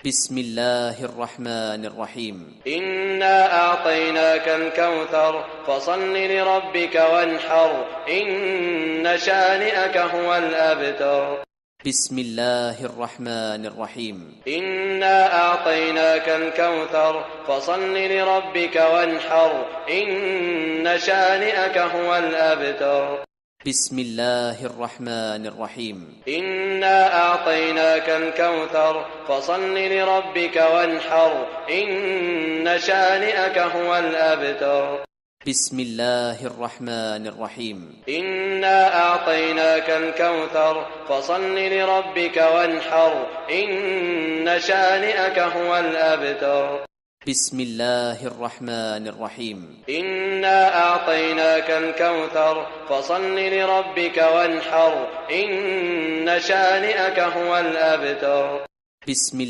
بسم الله الرحمن الرحيم. إنا أعطيناك الكوثر فصل لربك وانحر إن شانئك هو الأبتر. بسم الله الرحمن الرحيم. إنا أعطيناك الكوثر فصل لربك وانحر إن شانئك هو الأبتر. بسم الله الرحمن الرحيم. إنا أعطيناك الكوثر فصل لربك وانحر إن شانئك هو الأبتر. بسم الله الرحمن الرحيم. إنا أعطيناك الكوثر فصل لربك وانحر إن شانئك هو الأبتر. بسم الله الرحمن الرحيم. إنا أعطيناك الكوثر فصل لربك وانحر إن شانئك هو الأبتر. بسم